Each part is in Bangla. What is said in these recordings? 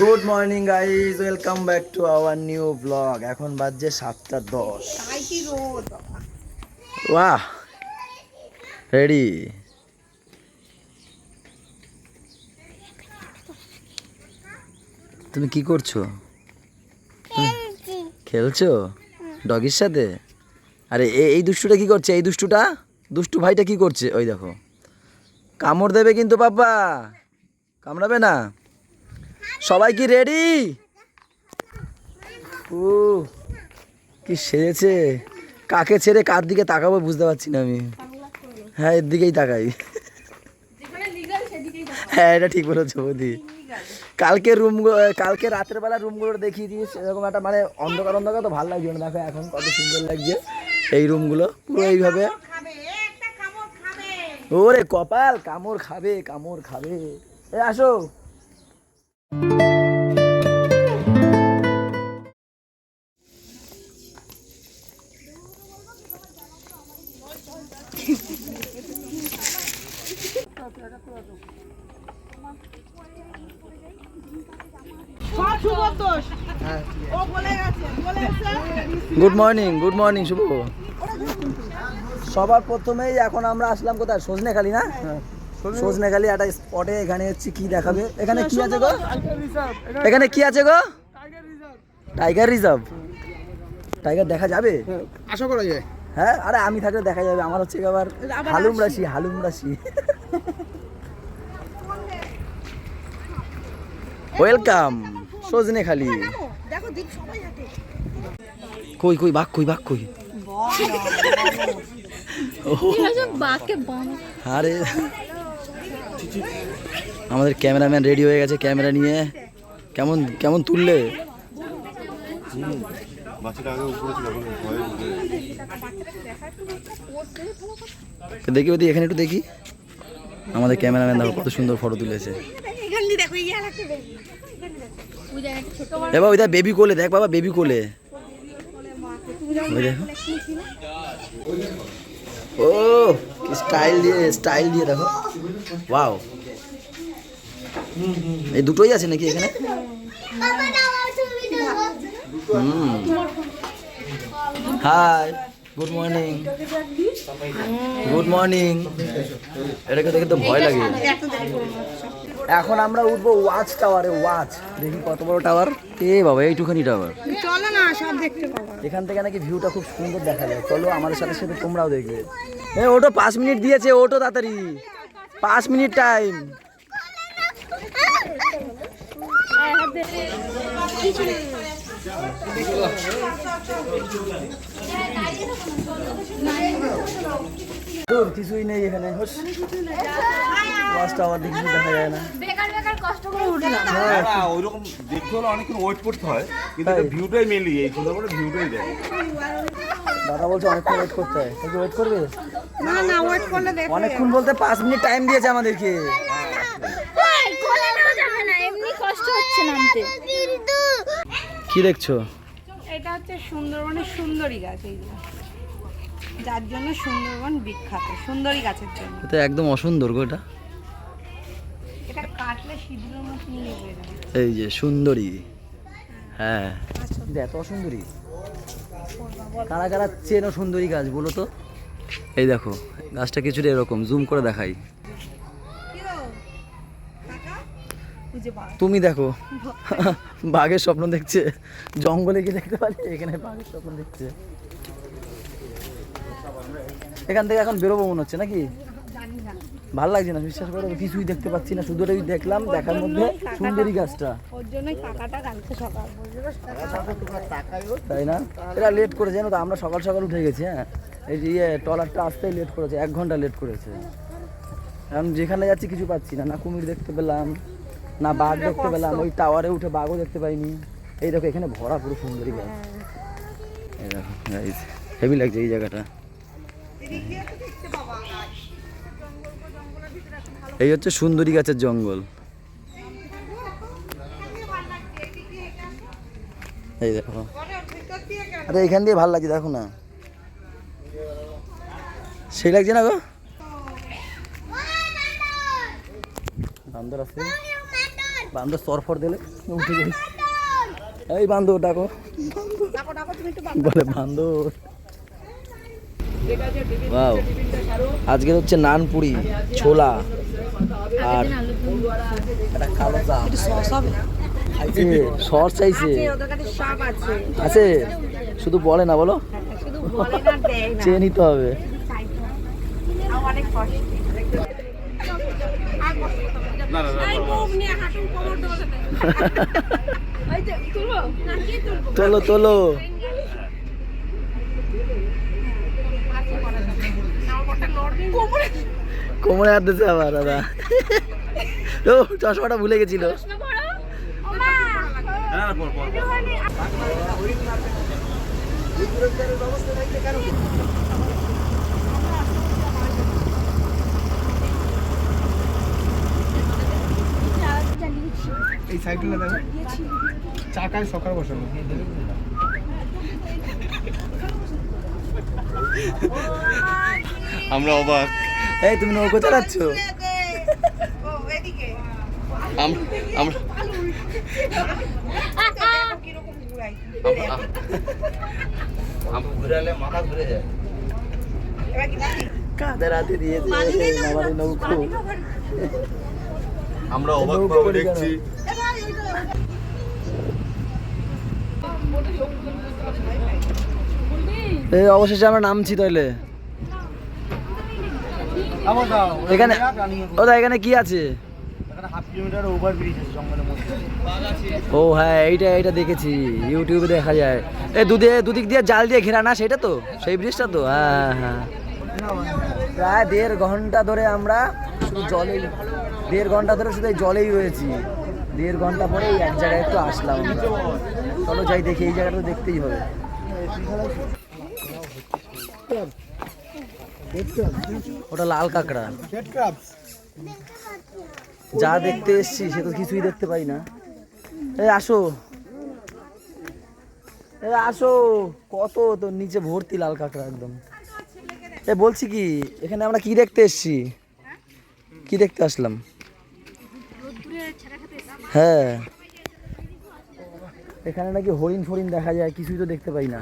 Good morning guys, welcome back to our new blog. এখন বাজছে 7:10। বাহ, রেডি। তুমি কি করছো? খেলছো ডগির সাথে? আরে এই দুষ্টুটা কি করছে? এই দুষ্টুটা, দুষ্টু ভাইটা কি করছে? ওই দেখো, কামড় দেবে কিন্তু বাবা, কামড়াবে না। সবাই কি রেডি? ও কি সেরেছে! কাকে ছেড়ে কার দিকে তাকাবো বুঝতে পারছি না আমি। হ্যাঁ, এর দিকেই তাকাই। হ্যাঁ, এটা ঠিক বলেছো বৌদি। কালকে কালকে রাতের বেলা রুমগুলো দেখিয়ে দিয়েছি, এরকম একটা মানে অন্ধকার অন্ধকার, তো ভালো লাগছে না। দেখো এখন কত সুন্দর লাগছে এই রুমগুলো, পুরো এইভাবে। ওরে কপাল, কামড় খাবে, কামড় খাবে। এ আসো। গুড মর্নিং, গুড মর্নিং শুভ। সবার প্রথমেই এখন আমরা আসলাম কোথায়? সজনেখালি না? সজনেখালি একটা স্পটে। এখানে হচ্ছে কি দেখাবে? এখানে কি আছে গো? এখানে কি আছে গো? Tiger reserve. টাইগার দেখা যাবে? আশা করা যায়। হ্যাঁ, আরে আমি থাকলে দেখা যাবে। আমার হচ্ছে আবার হালুম রাশি, হালুম রাশি। ওয়েলকাম সজনেখালি। কই কই বাঘ, কই বাঘ, কই? আরে আমাদের ক্যামেরাম্যান রেডি হয়ে গেছে ক্যামেরা নিয়ে। কেমন কেমন তুললে? দেখি ওদি, এখানে একটু দেখি। আমাদের ক্যামেরাম্যান দেখো কত সুন্দর ফটো তুলেছে। বাবা ওই দেখ বেবি কোলে, দেখ বাবা বেবি কোলে। ওই দেখো, ও স্টাইল দিয়ে দেখো। ওয়াও, এই দুটোই আছে নাকি এখানে? Hi, good morning. Good morning. এটাকে দেখে তো ভয় লাগে। এখন আমরা উঠবো ওয়াচ টাওয়ারে। ওয়াচ দেখি কত বড় টাওয়ার। এ বাবা, এইটুখানি টাওয়ার। চলো না, সব দেখতে পাবো। এখান থেকে নাকি ভিউটা খুব সুন্দর দেখা যায়। চলো আমাদের সাথে সাথে তোমরাও দেখবে। ওটো 5 মিনিট দিয়েছে, ওটো তাড়াতাড়ি, 5 মিনিট টাইম। কিছুই নেই এখানে। ওয়াচ টাওয়ার দেখি দেখা যায় না। কষ্ট করে উঠলাম। ওইরকম দেখতে হলে অনেকক্ষণ ওয়েট করতে হয়, কিন্তু ভিউটাই মেনলি, এই সুন্দরবনের ভিউটাই দেয়। দাদা বলছে অনেকক্ষণ ওয়েট করতে হয়। তুই ওয়েট করবে? না না, ওয়েট করলে দেখো। অনেকক্ষণ বলতে 5 মিনিট টাইম দিয়েছে আমাদেরকে। কোলে নেওয়া যাবে না, এমনি কষ্ট হচ্ছে নামতে। কি দেখছো? এটা হচ্ছে সুন্দরবনের সুন্দরী গাছ, এইগুলো যার জন্য সুন্দরবন বিখ্যাত, সুন্দরী গাছের জন্য। এটা একদম অসুন্দর গো এটা। এটা কাটলে সিঁদুরের মতো নিয়ে হয়ে যাবে। এই যে সুন্দরী, হ্যাঁ এত সুন্দরী। কারা কারা চেনো সুন্দরী গাছ বলো তো? এই দেখো গাছটা কিছুটা এরকম, জুম করে দেখাই। তুমি দেখো, বাঘের স্বপ্ন দেখছে। জঙ্গলে গিয়ে দেখতে পারি, এখানে বাঘের স্বপ্ন দেখছে। এখান থেকে এখন বেরোবো মনে হচ্ছে নাকি? ভালো লাগছে না, বিশ্বাস করো কিছুই দেখতে পাচ্ছি না। শুধু ওটাই দেখলাম, দেখার মধ্যে সুন্দরী গাছটা। ওর জন্যই কাকাটা কালকে সকাল তাই না? এরা লেট করেছে জানো তো। আমরা সকাল সকাল উঠে গেছি। হ্যাঁ, এই যে ট্রলারটা আসতেই লেট করেছে, 1 ঘন্টা লেট করেছে। এখন যেখানে যাচ্ছি কিছু পাচ্ছি না, না কুমির দেখতে পেলাম, না বাঘ দেখতে পেলাম। ওই টাওয়ারে উঠে বাঘও দেখতে পাইনি। এই দেখো এখানে ভরা পুরো সুন্দরী গাছ। এই দেখো গাইস, হেভি লাগছে এই জায়গাটা। এই হচ্ছে সুন্দরী গাছের জঙ্গল। এই দেখো, আরে এখান দিয়ে ভালো লাগছে, দেখো না, সেই লাগছে না গো? বান্দর আছে, বান্দর সরফর দিলে উঠে যাই। এই বান্দর ডাকো, বলে বান্দর। ওয়াও, আজকে হচ্ছে নানপুরি, ছোলা আর একটা কালো চা। খাইছে, সস চাইছে, আছে, শুধু বলে না, বলো চেয়ে নিতে হবে। না না না তোলো তোলো, কোমরে হাত দিচ্ছে আবার দাদা। ও চশমাটা ভুলে গেছিল। না না পর পর এই সাইকেলটা দেখো, চাকায় সকাল বসানো। আমরা অবাক। এই তুমি নৌকো চালাচ্ছ? আমরা ঘুরালে মাথা ঘুরে যায়। কাদের হাতে দিয়েছে আমার নৌকো। আমরা অবাক ভাবে দেখছি। এই অবশেষে আমরা নামছি তাইলে। এখানে ওদা এখানে কি আছে? হাফ কিলোমিটার ওভারব্রিজ আছে জঙ্গলের মধ্যে। ও হ্যাঁ, এইটা দেখেছি, ইউটিউবে দেখা যায়। এই দুদিক দিয়ে জাল দিয়ে ঘেরা না, সেটা তো সেই ব্রিজটা তো। হ্যাঁ হ্যাঁ, প্রায় 1.5 ঘন্টা ধরে আমরা শুধু জলেই, 1.5 ঘন্টা ধরে শুধু এই জলেই রয়েছি। 1.5 ঘন্টা পরে এক জায়গায় একটু আসলাম। চলো যাই দেখি, এই জায়গাটা তো দেখতেই হবে। ওটা লাল কাঁকড়া। যা দেখতে এসছি সে তো কিছুই দেখতে পাই না। এই আসো, এই আসো, কত তো নিচে ভর্তি লাল কাঁকড়া একদম। এ বলছি কি, এখানে আমরা কি দেখতে এসছি? কি দেখতে আসলাম? হ্যাঁ, এখানে নাকি হরিণ ফরিণ দেখা যায়, কিছুই তো দেখতে পাই না।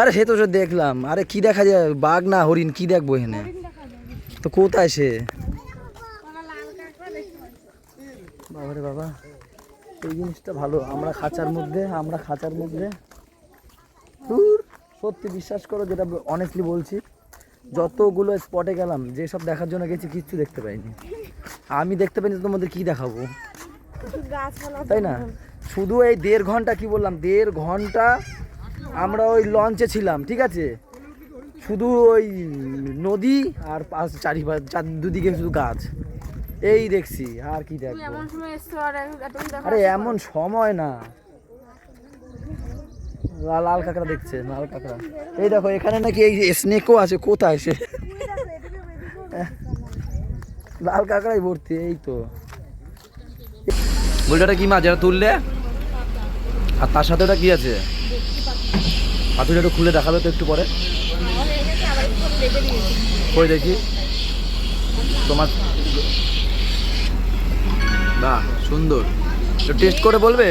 আরে সে তো দেখলাম, আরে কি দেখা যায়? বাঘ না হরিণ, কি দেখবো এখানে? তো কোথায় সে? বাবারে বাবা, এই জিনিসটা ভালো। আমরা খাঁচার মধ্যে দূর। সত্যি বিশ্বাস করো, যেটা অনেস্টলি বলছি, যতগুলো স্পটে গেলাম, যেসব দেখার জন্য গেছি, কিচ্ছু দেখতে পাইনি। আমি দেখতে পাইনি, তোমাদের কি দেখাবো, তাই না? শুধু এই 1.5 ঘন্টা, কি বললাম, 1.5 ঘন্টা আমরা ওই লঞ্চে ছিলাম, ঠিক আছে? শুধু ওই নদী আর দুদিকে শুধু গাছ, এই দেখছি, আর কি দেখবো? আরে এমন সময় না। লাল কাঁকড়া দেখছে, লাল কাঁকড়া। এই দেখো, এখানে নাকি এই স্নেকও আছে। কোথায় সে? লাল কাঁকড়াই ভর্তি। এই তো বলটা কি মাছ, যেটা তুললে, আর তার সাথে ওটা কি আছে? পাতুটা একটু খুলে দেখাবে তো একটু পরে। কই দেখি তোমার। বাহ, সুন্দর। তো টেস্ট করে বলবে,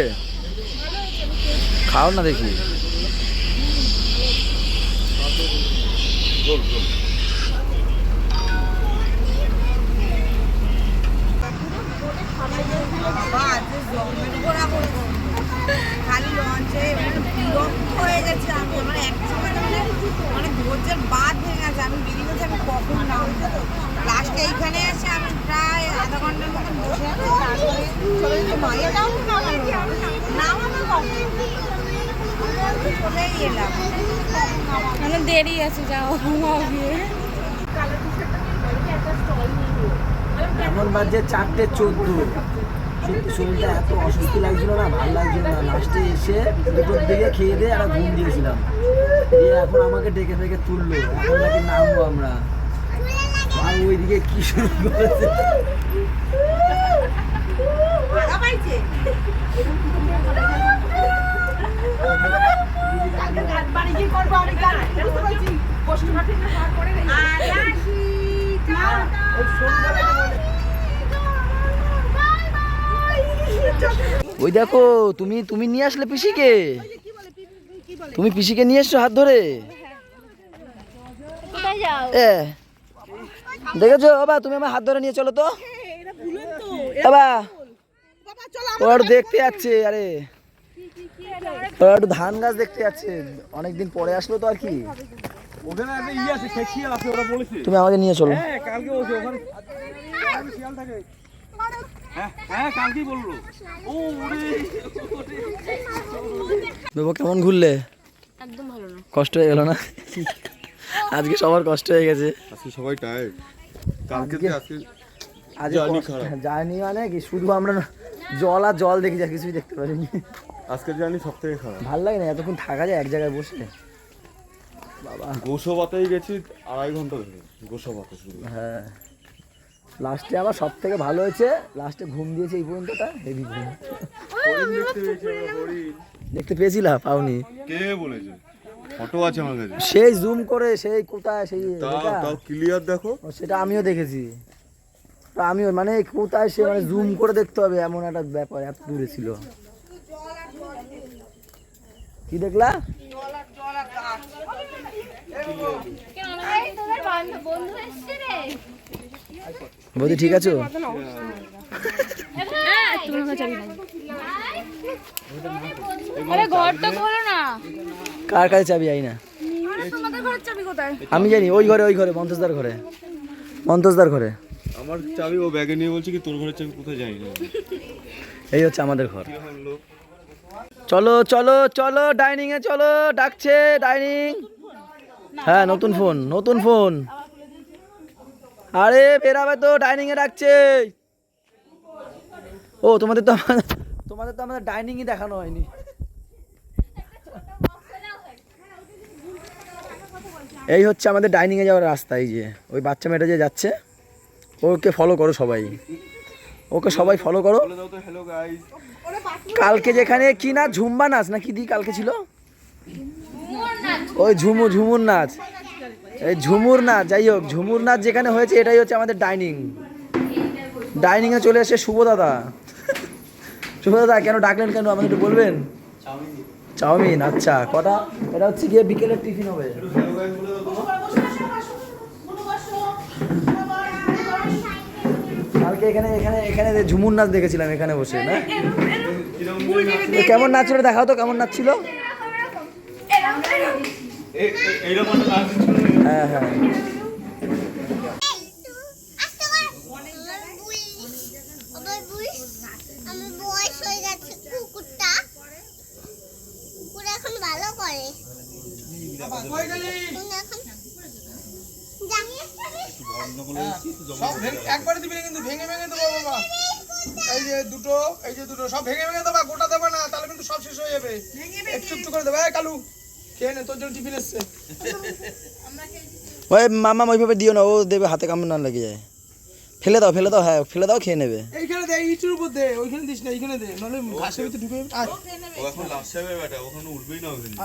খাও না দেখি। খালি লঞ্চে বিরক্ত হয়ে গেছে আমি। আমার এক সময় মানে ধৈর্যের বাদ হয়ে গেছে। আমি বেরিয়ে গেছি, আমি কখন নামবো। লাস্টে এইখানে এসে আমি প্রায় আধা ঘন্টার মতন বসে আছি। তারপরে চলে যেতে মায়েরাও নামানো চলেই এলাম। মানে দেরি আছে, যাও গিয়ে। এখন বাজে 4:14। সত্যি শরীরটা এত অসুস্থ লাগছিল না, ভালো লাগছিল না। লাস্টে এসে 2টোর দিকে খেয়ে দিয়ে একটা ঘুম দিয়েছিলাম। দিয়ে এখন আমাকে ডেকে ডেকে তুললো, এখন নাকি নামবো আমরা। আর ওইদিকে কি শুরু করেছে। ওই দেখো তুমি তুমি নিয়ে আসলে পিসিকে, তুমি পিসিকে নিয়ে এসছো হাত ধরে। কোথায় যাও? এ দেখেছো বাবা, তুমি আমার হাত ধরে নিয়ে চলো তো বাবা। ওরা একটু দেখতে যাচ্ছে, আরে ওরা একটু ধান গাছ দেখতে যাচ্ছে, অনেকদিন পরে আসলো তো আর কি। ওখানে একটা ইয়ে আছে, শিয়াল আছে, ওরা বলেছে। তুমি আমাকে নিয়ে চলো। হ্যাঁ কালকে বলছে ওখানে শিয়াল থাকে। হ্যাঁ কালকেই বললো। ও ওরে বাবা কেমন ঘুরলে? একদম ভালো না। কষ্ট হয়ে গেল না? আজকে সবার কষ্ট হয়ে গেছে। আজকে সবাই টায়ার্ড, কালকে আজকে আজকে জার্নি মানে কি শুধু আমরা জল আর জল দেখি, যা কিছুই দেখতে পারিনি। আজকের জার্নি সব থেকে খারাপ। ভাল লাগে না এতক্ষণ থাকা যায় এক জায়গায় বসে। বাবা গোসাবাতেই গেছি 2.5 ঘন্টা ধরে, গোসাবাতে শুরু। হ্যাঁ লাস্টে আবার সব থেকে ভালো হয়েছে, লাস্টে ঘুম দিয়েছে এই পর্যন্তটা, হেভি ঘুম। দেখতে পেয়েছিলা? পাওনি? কে বলেছে? ফটো আছে আমার কাছে, সেই জুম করে সেই কোথায় সেই তাও ক্লিয়ার দেখো। সেটা আমিও দেখেছি, তা আমিও মানে কোথায় সে মানে জুম করে দেখতে হবে এমন একটা ব্যাপার, এত দূরে ছিল। কি দেখলা? বৌদি ঠিক আছো? আরে ঘরটা খোলো না। কার কাছে চাবি? আই না, তোমাদের ঘরের চাবি কোথায়? আমি জানি ওই ঘরে, ওই ঘরে মন্তজদার ঘরে, মন্তজদার ঘরে। আমার চাবি ও ব্যাগে নিয়ে বলছে কি তোর ঘরের চাবি কোথায়, যাই না। এই হচ্ছে আমাদের ঘর। চলো চলো চলো ডাইনিং এ চলো, ডাকছে ডাইনিং। হ্যাঁ নতুন ফোন, নতুন ফোন। আরে বেরাবে তো, ডাইনিং এ ডাকছে। ও তোমাদের তো আমাদের ডাইনিং ই দেখানো হয়নি। এই হচ্ছে আমাদের ডাইনিং এ যাওয়ার রাস্তা। এই যে ওই বাচ্চা মেয়েটা যে যাচ্ছে, ওকে ফলো করো সবাই, ওকে সবাই ফলো করো। হ্যালো গাইস, কালকে যেখানে কি না ঝুম্বা নাচ না কি দি কালকে ছিল, ওই ঝুমুর নাচ, এই ঝুমুর নাচ, যাই হোক ঝুমুর নাচ যেখানে হয়েছে এটাই হচ্ছে আমাদের ডাইনিং। ডাইনিং এ চলে এসে শুভ দাদা। শুভ দাদা কেন ডাকলেন, কেন আমাদের একটু বলবেন? চাউমিন, আচ্ছা কটা? এটা হচ্ছে গিয়ে বিকেলের টিফিন হবে। কালকে এখানে এখানে এখানে ঝুমুর নাচ দেখেছিলাম এখানে বসে, না কেমন নাচ ছিল দেখাও তো, কেমন নাচ ছিল? হ্যাঁ হ্যাঁ একবারে দিবি না কিন্তু, ভেঙে ভেঙে দেবো বাবা। এই যে দুটো সব ভেঙে ভেঙে দেবা, গোটা দেবা না, তাহলে কিন্তু সব শেষ হয়ে যাবে। একটু একটু করে দেবা। কালু খেয়ে নে, তোর জন্য টিফিন এসছে। ওই মামা ওইভাবে দিও না, ও দেবে হাতে কামড় না লেগে যায়। ফেলে দাও ফেলে দাও, হ্যাঁ ফেলে দাও, খেয়ে নেবে। এইখানে দে, ইটের উপর দে, ওইখানে দিস না, এইখানে দে, নাহলে ঘাসের ভিতরে ঢুকে যাবে। ও এখন লাস্ট যাবে বেটা, ওখানে উঠবেই না ওখানে।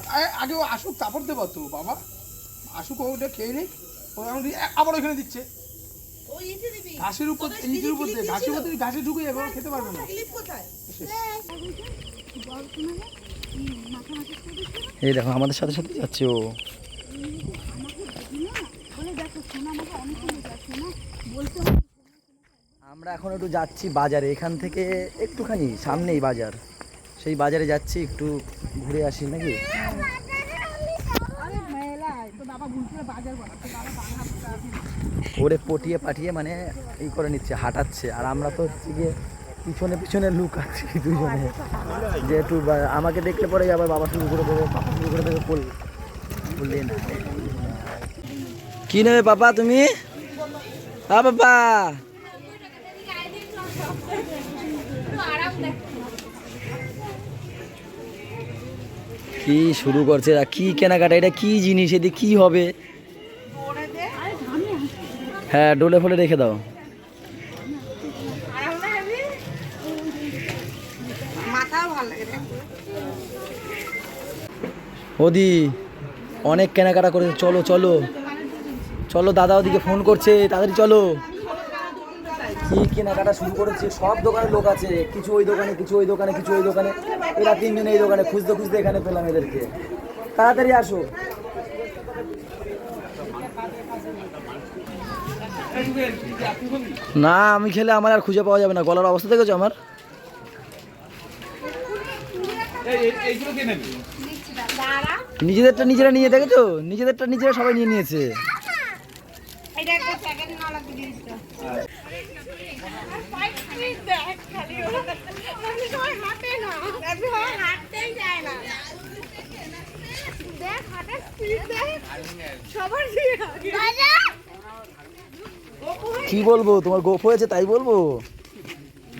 আগে ও আসুক, তারপর দেবো তো বাবা। আসুক, ওটা খেয়ে নিক। ও এখন আবার ওইখানে দিচ্ছে ঘাসের উপর, ইটের উপর দে, ঘাসের উপর তুই ঘাসে ঢুকে যাবে, ও খেতে পারবে না। এই দেখো আমাদের সাথে সাথে যাচ্ছে ও। আমরা এখন একটু যাচ্ছি বাজারে, এখান থেকে একটুখানি সামনেই বাজার, সেই বাজারে যাচ্ছি, একটু ঘুরে আসি নাকি। ওরে পটিয়ে পাঠিয়ে মানে এই করে নিচ্ছে, হাঁটাচ্ছে, আর আমরা তো হচ্ছে গিয়ে পিছনে পিছনে লুকাচ্ছি দুজনে, যেহেতু আমাকে দেখলে পরে আবার বাবা শুরু করে দেবে, পাপা শুরু করে দেবে, বললে না। কি নেবে পাপা তুমি? হ্যাঁ বাবা কি শুরু করছে এরা, কি কেনাকাটা, এটা কি জিনিস, এদিকে কি হবে? হ্যাঁ ডোলে ফোলে রেখে দাও। ওদি অনেক কেনাকাটা করেছে, চলো চলো চলো, দাদা ওদিকে ফোন করছে, তাড়াতাড়ি চলো। কি কেনাকাটা শুরু করেছে, সব দোকানে লোক আছে, কিছু ওই দোকানে, কিছু ওই দোকানে, কিছু ওই দোকানে। এরা তিনজনে এই দোকানে খুঁজতে খুঁজতে এখানে পেলাম এদেরকে। তাড়াতাড়ি আসো। না আমি খেলে আমার আর খুঁজে পাওয়া যাবে না, গলার অবস্থা দেখেছো আমার। এইগুলো কে নেবে? নিজেদেরটা নিজেরা নিয়ে দেখেছো, নিজেদেরটা নিজেরা সবাই নিয়ে নিয়েছে। এটা একটা সেকেন্ড নালা দিয়ে দিতে হাঁটতেই যায় না। দেখ হাঁটার স্পিড দেখ সবার কি বলবো, তোমার গোপ হয়েছে তাই বলবো?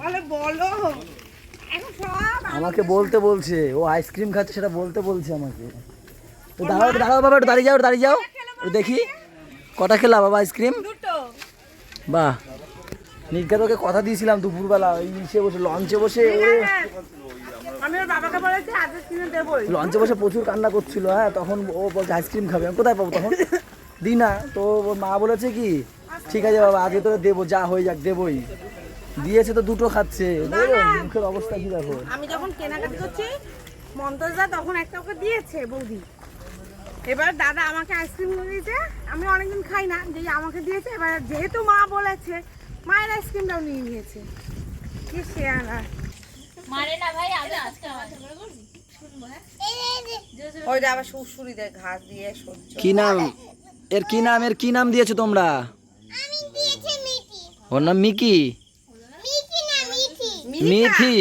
বলো বলো এখন সব আমাকে বলতে বলছে, ও আইসক্রিম খাচ্ছে সেটা বলতে বলছে আমাকে। তো দাঁড়াও দাঁড়াও বাবা, একটু দাঁড়িয়ে যাও, দাঁড়িয়ে যাও, একটু দেখি কটা খেলা বাবা আইসক্রিম। দুটো বাহ, নিজ্ঞা তোকে কথা দিয়েছিলাম দুপুরবেলা ওই ইসে বসে লঞ্চে বসে, ওরে আমি ওর বাবাকে বলেছি আজকে কিনে দেবোই। লঞ্চে বসে প্রচুর কান্না করছিল। হ্যাঁ তখন ও বলছে আইসক্রিম খাবে, আমি কোথায় পাবো তখন দি না। তো ওর মা বলেছে কি ঠিক আছে বাবা আজকে তোরা দেবো, যা হয়ে যাক দেবোই। দিয়েছে তো দুটো খাচ্ছে, দেখো মুখের অবস্থা কি দেখো। আমি যখন কেনাকাটা করছি মন্তজদা তখন একটা ওকে দিয়েছে বৌদি। এবার দাদা আমাকে আইসক্রিম দিয়েছে, আমি অনেকদিন খাই না, যে আমাকে দিয়েছে। এবার যেহেতু মা বলেছে মায়ের আইসক্রিমটাও নিয়ে নিয়েছে। কি শেয়ার মারে না ভাই, আজকে মাথা করে করবি শুনবো। হ্যাঁ ওইটা আবার সুরসুরি দেয় ঘাস দিয়ে সহ্য। কি নাম এর, কি নাম এর, কি নাম দিয়েছো তোমরা? ওর নাম মিকি। মিথি,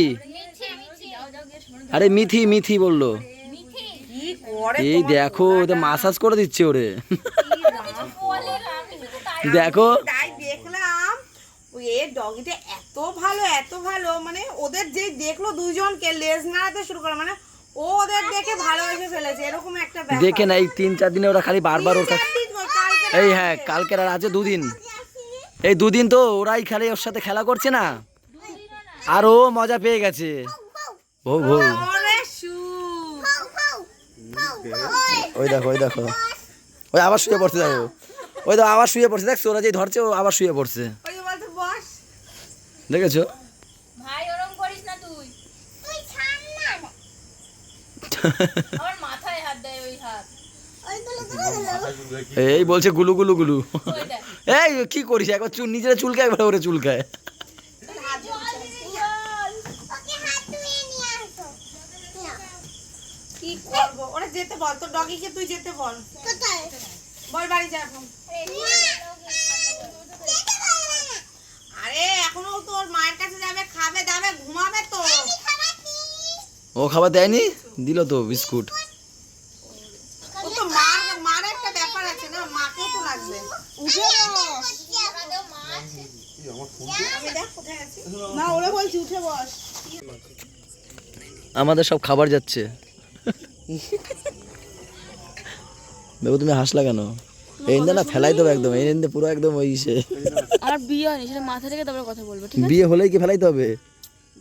আরে মিথি মিথি বললো। কি করে এই দেখো ওদের মাসাজ করে দিচ্ছে ওরে। দেখো তাই দেখলাম ওই এর ডগিটা এত ভালো মানে ওদের যে দেখলো দুজনকে লেজ নাড়াতে শুরু করে, মানে ও ওদের দেখে ভালোবেসে ফেলেছে এরকম একটা ব্যাপার। দেখে না এই 3-4 দিনে ওরা খালি বারবার ওর কাছে, কালকে এই হ্যাঁ কালকের আর আছে 2 দিন, এই 2 দিন তো ওরাই খালি ওর সাথে খেলা করছে না, আর ও মজা পেয়ে গেছে। ও ভৌ, ওরে শু ওই দেখো ওই দেখো, ওই আবার শুয়ে পড়ছে দেখো, ওই তো আবার শুয়ে পড়ছে, দেখছো ওরা যেই ধরছে ও আবার শুয়ে পড়ছে, ওই যে বলতে বস। দেখেছো? ভাই ওরম করিস না তুই, আমার মাথায় হাত দেয় ওই হাত। এই বলছে গুলু গুলু গুলু। ওই দেখ এই কি করিস, একবার চুল নিজেরা চুলকায়, একবার ওরে চুলকায়। কি করবো, ওরা যেতে বল, তোর ডগিকে তুই যেতে বল। বল বাড়ি যা এখন। আরে এখনো তোর মায়ের কাছে যাবে, খাবে দাবে, ঘুমাবে তো। ও খাবার দেয়নি, দিল তো বিস্কুট। ও তো মার একটা ব্যাপার আছে না, মাকেও তো লাগবে। উঠে বস। আমি দেখ কোথায় আছি। না ওরা বলছি উঠে বস। আমাদের সব খাবার যাচ্ছে। বেবু তুমি হাসলা কেন? এই না ফেলাই দেবো একদম, এই পুরো একদম ওই সে। আমার বিয়ে হয়নি, সেটা মাথা থেকে তারপরে কথা বলবো, ঠিক আছে? বিয়ে হলেই কি ফেলাইতে হবে?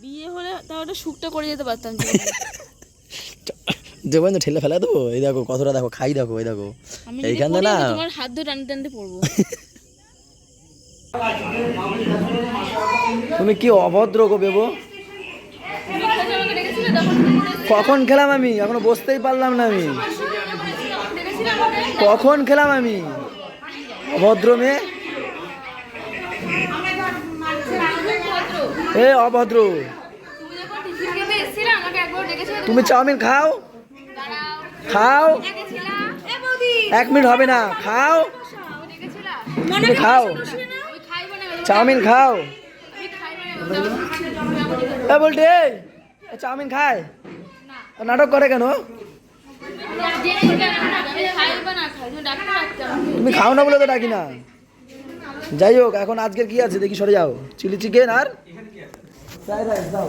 বিয়ে হলে তাও একটা শুকটা করে যেতে পারতাম। দেবেন তো ঠেলে ফেলাই দেবো। এই দেখো কতটা দেখো, খাই দেখো, এই দেখো আমি এইখানে না তোমার হাত ধরে টানতে টানতে পড়বো। তুমি কি অভদ্র গো বেবু। কখন খেলাম আমি, এখনো বসতেই পারলাম না আমি। কখন খেলাম আমি, অভদ্র মেয়ে, এ অভদ্র। তুমি চাউমিন খাও, খাও, 1 মিনিট হবে না, খাও, তুমি খাও, চাউমিন খাও। এ বলতে চাউমিন খায়, নাটক করে কেন? তুমি খাও না বলে তো ডাকি না। যাই হোক, এখন আজকের কি আছে দেখি, সরে যাও। চিলি চিকেন আর ফ্রাইড রাইস দাও।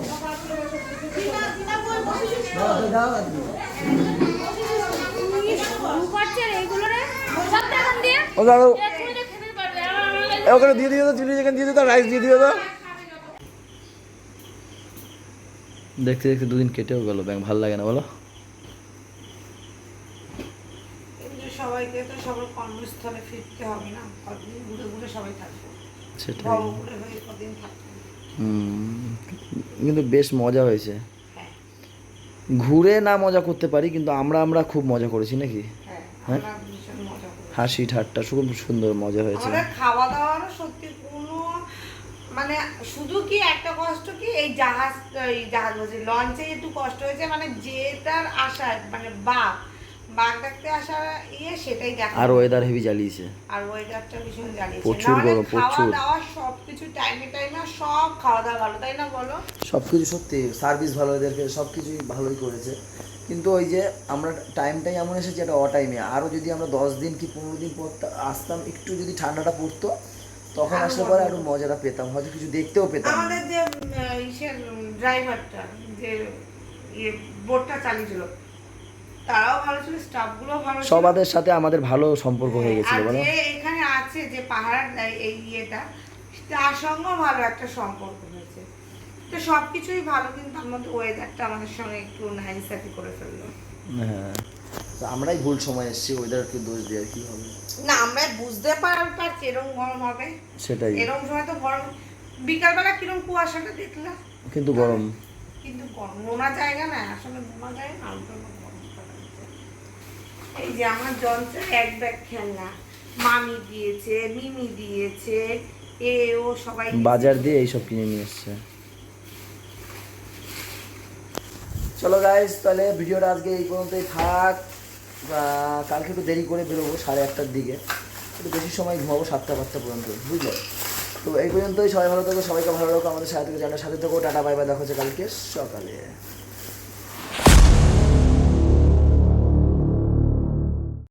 ওখানে দিয়ে দিও তো, চিলি চিকেন দিয়ে দিও তো, রাইস দিয়ে দিও তো। দেখতে দেখতে 2 দিন কেটেও গেল, ব্যাংক ভালো লাগে না বলো? সবাইকে তো সবার কর্মস্থলে ফিরতে হবে না, ঘুরে ঘুরে সবাই থাকবে। সেটাই। ব্রহ্মপুরে হয়ে কদিন থাকতাম। কিন্তু বেশ মজা হয়েছে। হ্যাঁ ঘুরে না মজা করতে পারি, কিন্তু আমরা খুব মজা করেছি নাকি? হ্যাঁ হ্যাঁ? আমরা ভীষণ মজা করি। হাসি ঠাট্টা খুব সুন্দর মজা হয়েছে। আমাদের খাওয়া দাওয়ারও সত্যি কোনো মানে শুধু কি একটা কষ্ট কি এই জাহাজ বলছি লঞ্চে একটু কষ্ট হয়েছে, মানে যেটার আশায় মানে বাঘ দেখতে আসা সেটাই দেখা। আর ওয়েদার হেভি জ্বালিয়েছে। আর ওয়েদারটা ভীষণ জ্বালিয়েছে। প্রচুর নাহলে গরম, খাওয়া প্রচুর। দাওয়া সবকিছু টাইমে সব খাওয়া দাওয়া ভালো, তাই না বলো? সব কিছু সত্যি, সার্ভিস ভালো, এদেরকে সব কিছুই ভালোই করেছে। কিন্তু ওই যে আমরা টাইমটাই এমন এসেছি একটা অটাইমে। আরও যদি আমরা 10 দিন কি 15 দিন পর আসতাম, একটু যদি ঠান্ডাটা পড়তো তখন আসলে পরে আরও মজাটা পেতাম, হয়তো কিছু দেখতেও পেতাম। আমাদের যে ইসের ড্রাইভারটা যে বোটটা চালিয়েছিল তারাও ভালো ছিল, স্টাফগুলোও ভালো ছিল। সবাদের সাথে আমাদের ভালো সম্পর্ক হয়ে গেছিল আর বলো। যে এখানে আছে যে পাহাড় এই ইয়েটা, তার সঙ্গেও ভালো একটা সম্পর্ক হয়েছে। তো সবকিছুই ভালো, কিন্তু আমাদের ওয়েদারটা আমাদের সঙ্গে একটু নাইসাফি করে ফেললো। হ্যাঁ, তো আমরাই ভুল সময় এসেছি, ওয়েদারকে দোষ দিয়ে আর কি হবে। না আমরা বুঝতে পারছি এরকম গরম হবে, সেটাই। এরকম সময় তো গরম। বিকালবেলা কিরকম কুয়াশাটা দেখলা, কিন্তু গরম। কিন্তু গরম নোনা জায়গা না, আসলে নোনা জায়গা না, আলতো গরম করা হয়েছে। এই যে আমার যন্ত্রের এক ব্যাগ খেলনা মামি দিয়েছে, মিমি দিয়েছে, ও সবাই বাজার দিয়ে এইসব কিনে নিয়ে এসছে। চলো গাইস, তাহলে ভিডিওটা আজকে এই পর্যন্তই থাক। কালকে একটু দেরি করে বেরোবো 8:30টার দিকে, একটু বেশি সময় ঘুমাবো 7টা-8টা পর্যন্ত, বুঝলে? তো এই পর্যন্তই। সবাই ভালো থাকো, সবাইকে ভালো রাখো, আমাদের সাথে থেকে জানার সাথে থাকো। টাটা বাই বাই, দেখা হচ্ছে কালকে সকালে।